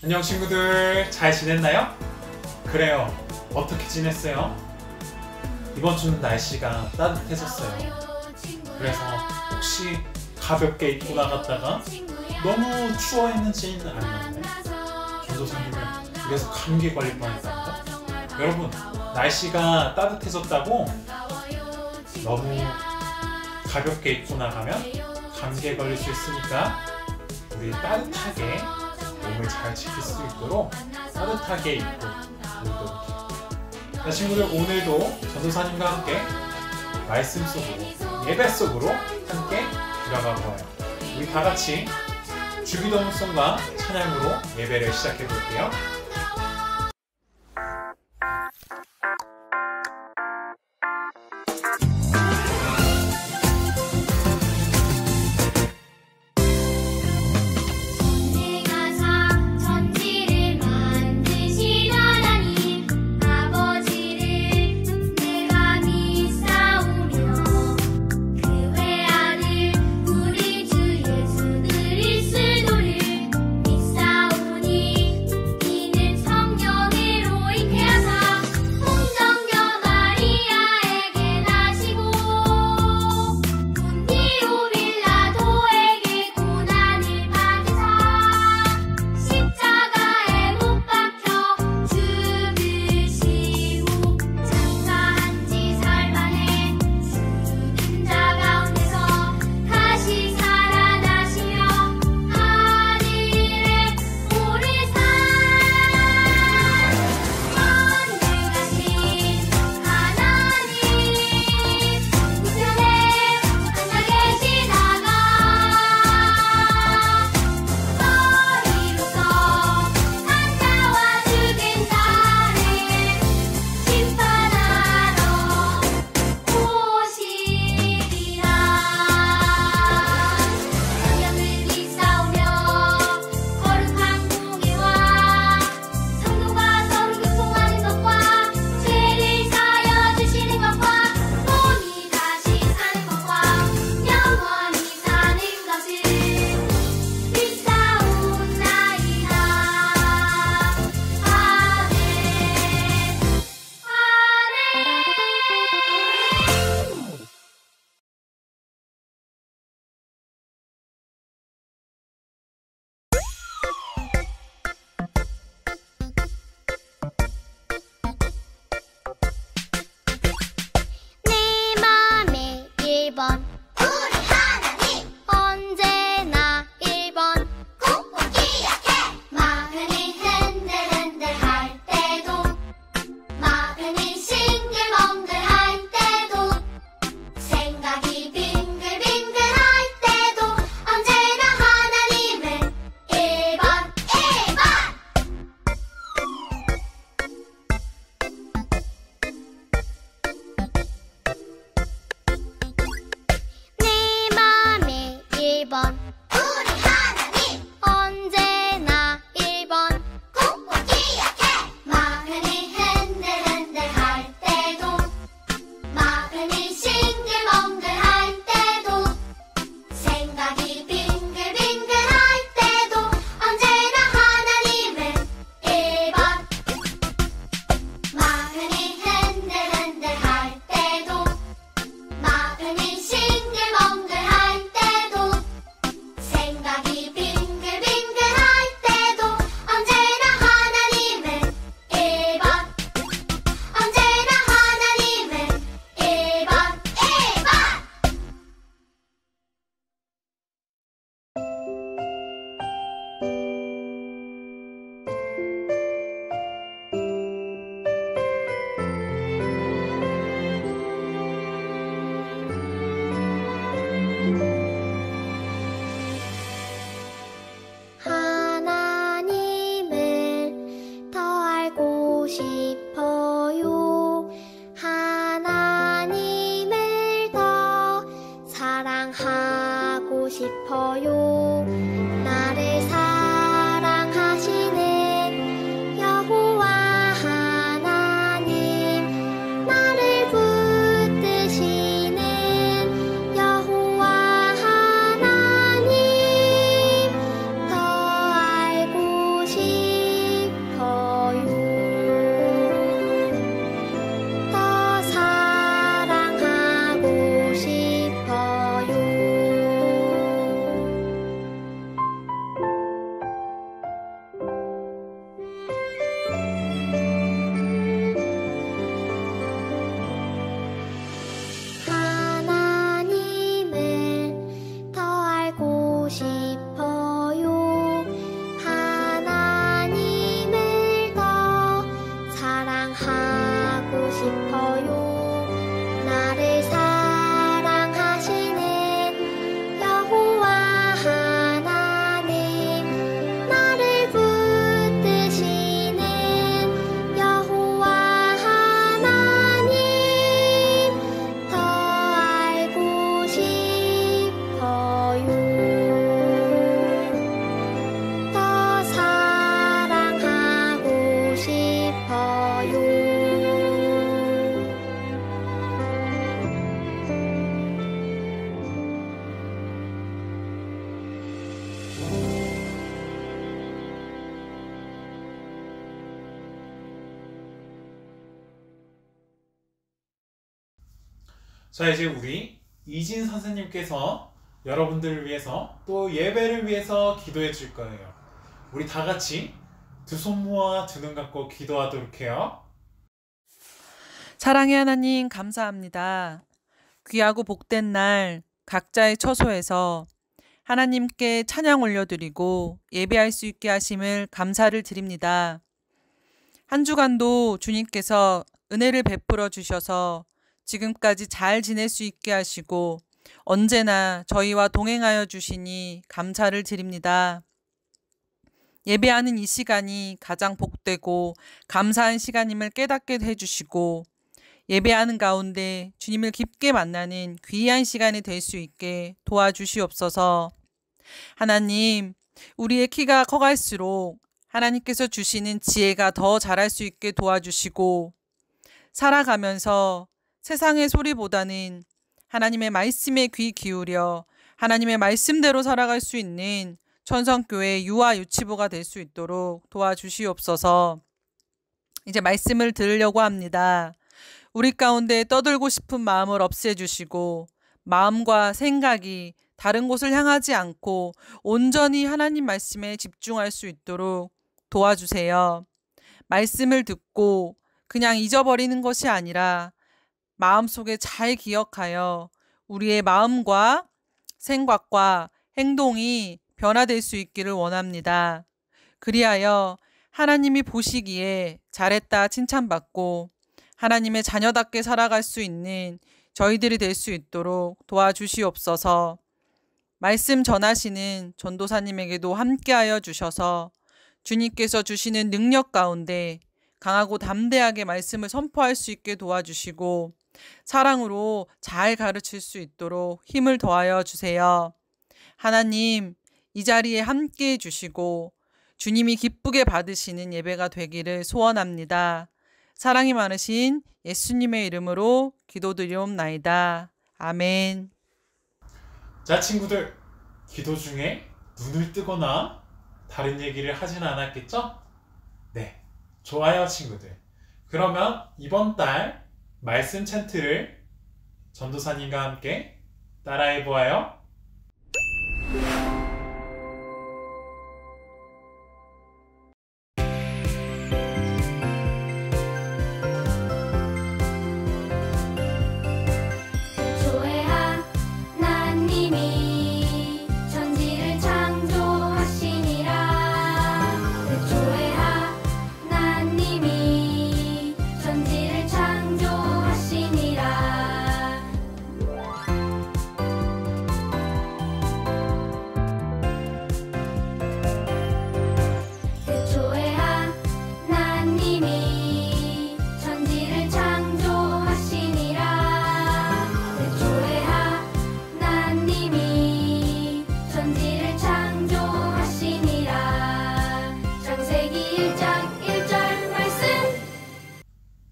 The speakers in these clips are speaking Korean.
안녕 친구들, 잘 지냈나요? 그래요, 어떻게 지냈어요? 이번 주는 날씨가 따뜻해졌어요. 그래서 혹시 가볍게 입고 나갔다가 너무 추워했는지는 아니었나요? 전도사님은 그래서 감기 걸릴 뻔했답니다. 여러분, 날씨가 따뜻해졌다고 너무 가볍게 입고 나가면 감기에 걸릴 수 있으니까 우리 따뜻하게 몸을 잘 지킬 수 있도록 따뜻하게 입고 놀도록 해요. 자, 친구들, 오늘도 전도사님과 함께 말씀 속으로, 예배 속으로 함께 들어가 보아요. 우리 다 같이 주기도문송과 찬양으로 예배를 시작해 볼게요. 더 알고 싶어요. 자, 이제 우리 이진 선생님께서 여러분들을 위해서 또 예배를 위해서 기도해 줄 거예요. 우리 다 같이 두 손 모아 두 눈 감고 기도하도록 해요. 사랑의 하나님 감사합니다. 귀하고 복된 날 각자의 처소에서 하나님께 찬양 올려드리고 예배할 수 있게 하심을 감사를 드립니다. 한 주간도 주님께서 은혜를 베풀어 주셔서 지금까지 잘 지낼 수 있게 하시고 언제나 저희와 동행하여 주시니 감사를 드립니다. 예배하는 이 시간이 가장 복되고 감사한 시간임을 깨닫게 해주시고 예배하는 가운데 주님을 깊게 만나는 귀한 시간이 될 수 있게 도와주시옵소서. 하나님, 우리의 키가 커갈수록 하나님께서 주시는 지혜가 더 자랄 수 있게 도와주시고 살아가면서 세상의 소리보다는 하나님의 말씀에 귀 기울여 하나님의 말씀대로 살아갈 수 있는 천성교회 유아 유치부가 될 수 있도록 도와주시옵소서. 이제 말씀을 들으려고 합니다. 우리 가운데 떠들고 싶은 마음을 없애주시고 마음과 생각이 다른 곳을 향하지 않고 온전히 하나님 말씀에 집중할 수 있도록 도와주세요. 말씀을 듣고 그냥 잊어버리는 것이 아니라 마음속에 잘 기억하여 우리의 마음과 생각과 행동이 변화될 수 있기를 원합니다. 그리하여 하나님이 보시기에 잘했다 칭찬받고 하나님의 자녀답게 살아갈 수 있는 저희들이 될 수 있도록 도와주시옵소서. 말씀 전하시는 전도사님에게도 함께하여 주셔서 주님께서 주시는 능력 가운데 강하고 담대하게 말씀을 선포할 수 있게 도와주시고 사랑으로 잘 가르칠 수 있도록 힘을 더하여 주세요. 하나님, 이 자리에 함께해 주시고 주님이 기쁘게 받으시는 예배가 되기를 소원합니다. 사랑이 많으신 예수님의 이름으로 기도드리옵나이다. 아멘. 자, 친구들, 기도 중에 눈을 뜨거나 다른 얘기를 하진 않았겠죠? 네, 좋아요 친구들. 그러면 이번 달 말씀 찬트를 전도사님과 함께 따라해 보아요.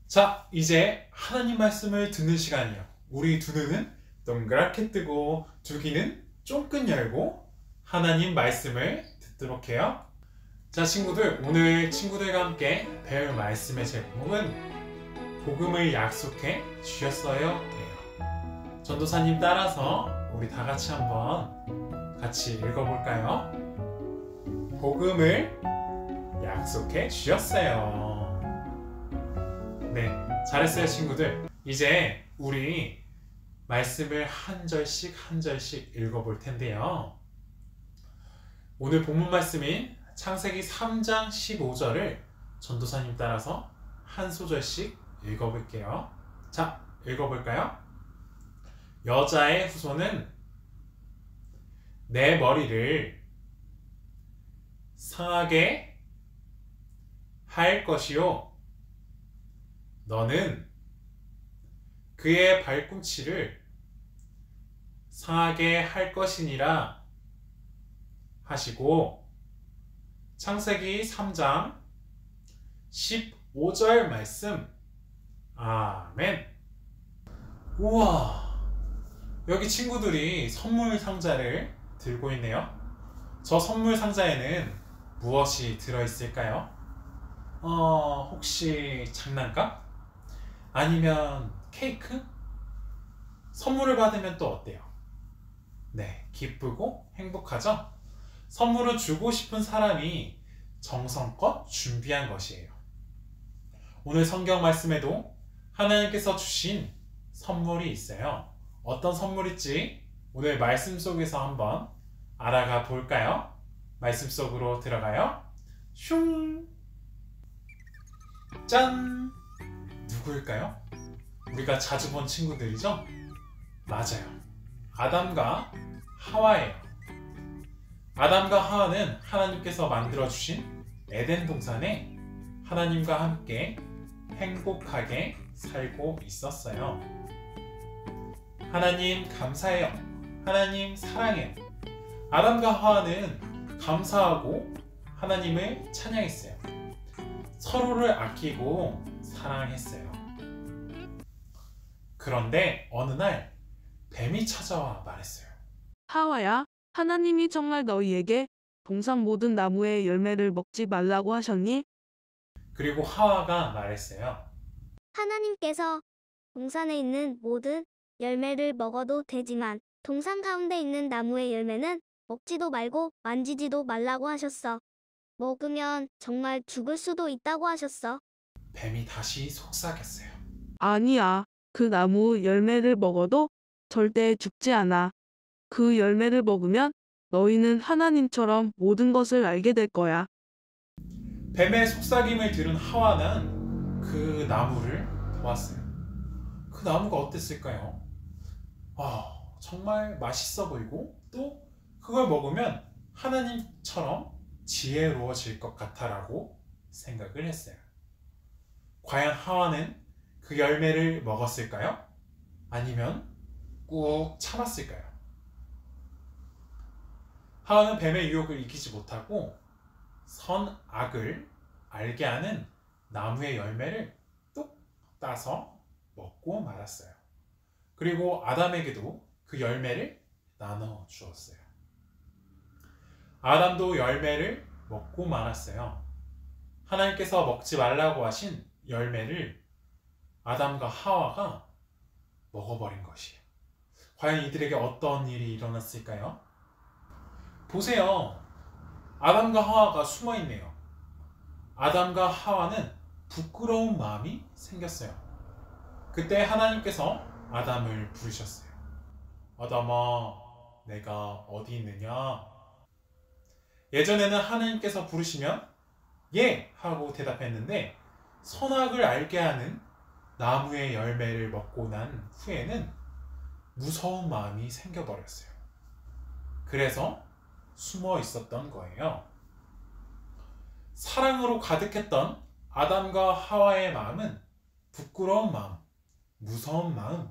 자, 이제 하나님 말씀을 듣는 시간이요. 우리 두 눈은 동그랗게 뜨고 두 귀는 쫑긋 열고 하나님 말씀을 듣도록 해요. 자, 친구들, 오늘 친구들과 함께 배울 말씀의 제목은 복음을 약속해 주셨어요 예요. 전도사님 따라서 우리 다 같이 한번 같이 읽어볼까요? 복음을 약속해 주셨어요. 네, 잘했어요 친구들. 이제 우리 말씀을 한 절씩 한 절씩 읽어볼 텐데요. 오늘 본문 말씀인 창세기 3장 15절을 전도사님 따라서 한 소절씩 읽어볼게요. 자, 읽어볼까요? 여자의 후손은 내 머리를 상하게 할 것이요 너는 그의 발꿈치를 상하게 할 것이니라 하시고 창세기 3장 15절 말씀. 아멘. 우와, 여기 친구들이 선물 상자를 들고 있네요. 저 선물 상자에는 무엇이 들어있을까요? 혹시 장난감? 아니면 케이크? 선물을 받으면 또 어때요? 네, 기쁘고 행복하죠? 선물을 주고 싶은 사람이 정성껏 준비한 것이에요. 오늘 성경 말씀에도 하나님께서 주신 선물이 있어요. 어떤 선물일지 오늘 말씀 속에서 한번 알아가 볼까요? 말씀 속으로 들어가요. 슝! 짠! 누구일까요? 우리가 자주 본 친구들이죠? 맞아요. 아담과 하와예요. 아담과 하와는 하나님께서 만들어주신 에덴 동산에 하나님과 함께 행복하게 살고 있었어요. 하나님 감사해요. 하나님 사랑해요. 아담과 하와는 감사하고 하나님을 찬양했어요. 서로를 아끼고 사랑했어요. 그런데 어느 날 뱀이 찾아와 말했어요. 하와야, 하나님이 정말 너희에게 동산 모든 나무의 열매를 먹지 말라고 하셨니? 그리고 하와가 말했어요. 하나님께서 동산에 있는 모든 열매를 먹어도 되지만 동산 가운데 있는 나무의 열매는 먹지도 말고 만지지도 말라고 하셨어. 먹으면 정말 죽을 수도 있다고 하셨어. 뱀이 다시 속삭였어요. 아니야. 그 나무 열매를 먹어도 절대 죽지 않아. 그 열매를 먹으면 너희는 하나님처럼 모든 것을 알게 될 거야. 뱀의 속삭임을 들은 하와는 그 나무를 보았어요. 그 나무가 어땠을까요? 정말 맛있어 보이고 또 그걸 먹으면 하나님처럼 지혜로워질 것 같아라고 생각을 했어요. 과연 하와는 그 열매를 먹었을까요? 아니면 꾹 참았을까요? 하와는 뱀의 유혹을 이기지 못하고 선악을 알게 하는 나무의 열매를 뚝 따서 먹고 말았어요. 그리고 아담에게도 그 열매를 나눠 주었어요. 아담도 열매를 먹고 말았어요. 하나님께서 먹지 말라고 하신 열매를 아담과 하와가 먹어버린 것이에요. 과연 이들에게 어떤 일이 일어났을까요? 보세요. 아담과 하와가 숨어있네요. 아담과 하와는 부끄러운 마음이 생겼어요. 그때 하나님께서 아담을 부르셨어요. 아담아, 내가 어디 있느냐? 예전에는 하나님께서 부르시면 예! 하고 대답했는데 선악을 알게 하는 나무의 열매를 먹고 난 후에는 무서운 마음이 생겨버렸어요. 그래서 숨어 있었던 거예요. 사랑으로 가득했던 아담과 하와의 마음은 부끄러운 마음, 무서운 마음,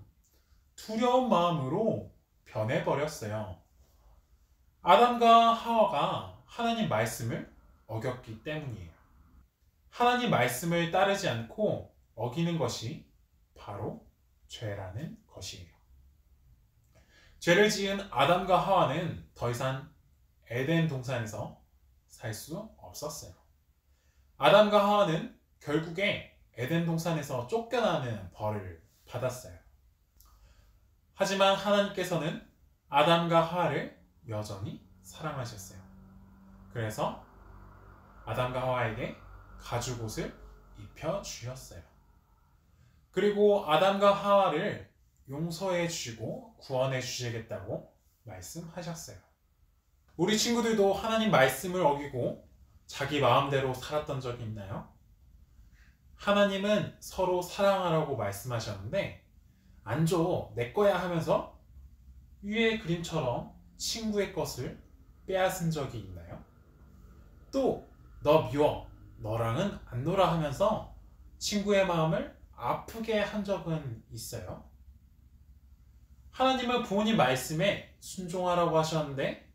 두려운 마음으로 변해버렸어요. 아담과 하와가 하나님 말씀을 어겼기 때문이에요. 하나님 말씀을 따르지 않고 어기는 것이 바로 죄라는 것이에요. 죄를 지은 아담과 하와는 더 이상 에덴 동산에서 살 수 없었어요. 아담과 하와는 결국에 에덴 동산에서 쫓겨나는 벌을 받았어요. 하지만 하나님께서는 아담과 하와를 여전히 사랑하셨어요. 그래서 아담과 하와에게 가죽옷을 입혀주셨어요. 그리고 아담과 하와를 용서해 주시고 구원해 주시겠다고 말씀하셨어요. 우리 친구들도 하나님 말씀을 어기고 자기 마음대로 살았던 적이 있나요? 하나님은 서로 사랑하라고 말씀하셨는데 안 줘, 내 거야 하면서 위의 그림처럼 친구의 것을 빼앗은 적이 있나요? 또 너 미워, 너랑은 안 놀아 하면서 친구의 마음을 아프게 한 적은 있어요? 하나님은 부모님 말씀에 순종하라고 하셨는데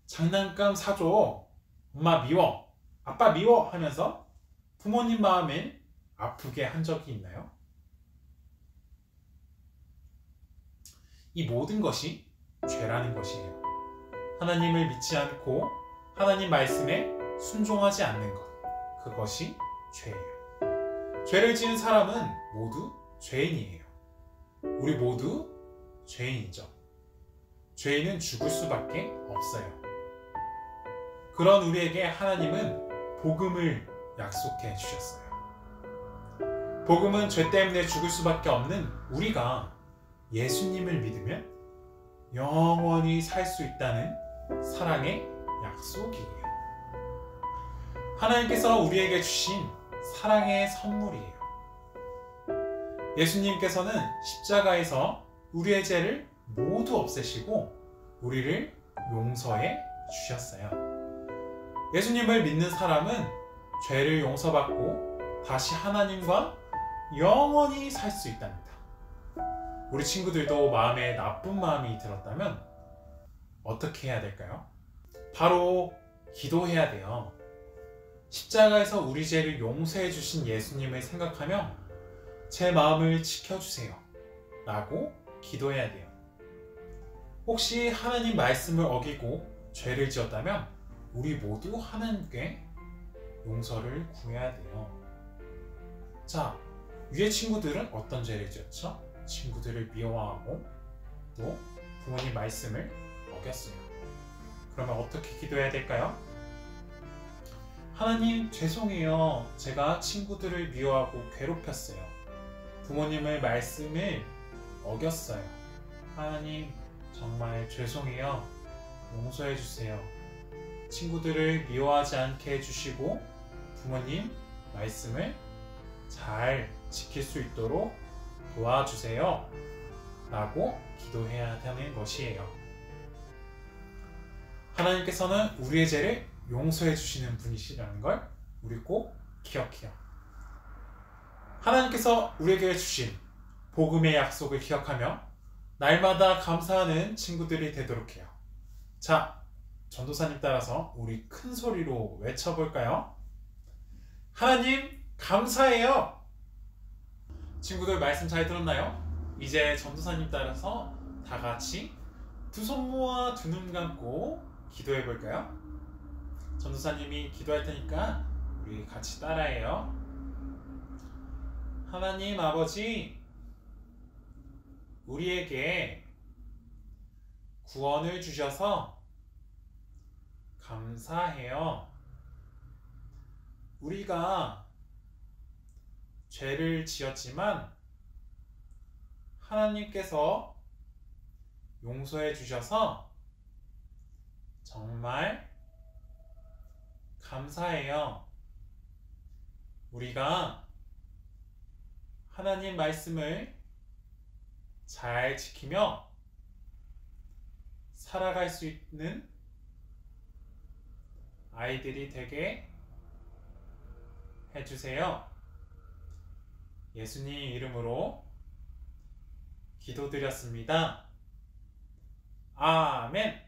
장난감 사줘, 엄마 미워, 아빠 미워 하면서 부모님 마음을 아프게 한 적이 있나요? 이 모든 것이 죄라는 것이에요. 하나님을 믿지 않고 하나님 말씀에 순종하지 않는 것, 그것이 죄예요. 죄를 지은 사람은 모두 죄인이에요. 우리 모두 죄인이죠. 죄인은 죽을 수밖에 없어요. 그런 우리에게 하나님은 복음을 약속해 주셨어요. 복음은 죄 때문에 죽을 수밖에 없는 우리가 예수님을 믿으면 영원히 살 수 있다는 사랑의 약속이에요. 하나님께서 우리에게 주신 사랑의 선물이에요. 예수님께서는 십자가에서 우리의 죄를 모두 없애시고 우리를 용서해 주셨어요. 예수님을 믿는 사람은 죄를 용서받고 다시 하나님과 영원히 살 수 있답니다. 우리 친구들도 마음에 나쁜 마음이 들었다면 어떻게 해야 될까요? 바로 기도해야 돼요. 십자가에서 우리 죄를 용서해 주신 예수님을 생각하며 제 마음을 지켜주세요 라고 기도해야 돼요. 혹시 하나님 말씀을 어기고 죄를 지었다면 우리 모두 하나님께 용서를 구해야 돼요. 자, 위의 친구들은 어떤 죄를 지었죠? 친구들을 미워하고 또 부모님 말씀을 어겼어요. 그러면 어떻게 기도해야 될까요? 하나님 죄송해요. 제가 친구들을 미워하고 괴롭혔어요. 부모님의 말씀을 어겼어요. 하나님 정말 죄송해요. 용서해 주세요. 친구들을 미워하지 않게 해주시고 부모님 말씀을 잘 지킬 수 있도록 도와주세요 라고 기도해야 하는 것이에요. 하나님께서는 우리의 죄를 용서해 주시는 분이시라는 걸 우리 꼭 기억해요. 하나님께서 우리에게 주신 복음의 약속을 기억하며 날마다 감사하는 친구들이 되도록 해요. 자, 전도사님 따라서 우리 큰 소리로 외쳐볼까요? 하나님 감사해요. 친구들 말씀 잘 들었나요? 이제 전도사님 따라서 다 같이 두 손 모아 두 눈 감고 기도해 볼까요? 전도사님이 기도할 테니까 우리 같이 따라해요. 하나님 아버지, 우리에게 구원을 주셔서 감사해요. 우리가 죄를 지었지만 하나님께서 용서해 주셔서 정말 감사해요. 우리가 하나님 말씀을 잘 지키며 살아갈 수 있는 아이들이 되게 해주세요. 예수님 이름으로 기도드렸습니다. 아멘.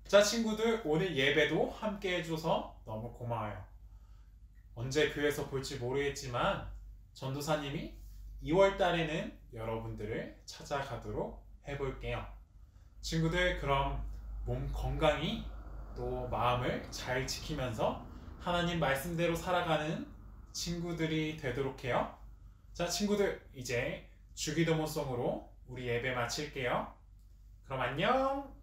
자, 친구들 오늘 예배도 함께 해줘서 너무 고마워요. 언제 교회에서 볼지 모르겠지만 전도사님이 2월 달에는 여러분들을 찾아가도록 해볼게요. 친구들 그럼 몸 건강히 또 마음을 잘 지키면서 하나님 말씀대로 살아가는 친구들이 되도록 해요. 자, 친구들 이제 주기도모송으로 우리 예배 마칠게요. 그럼 안녕.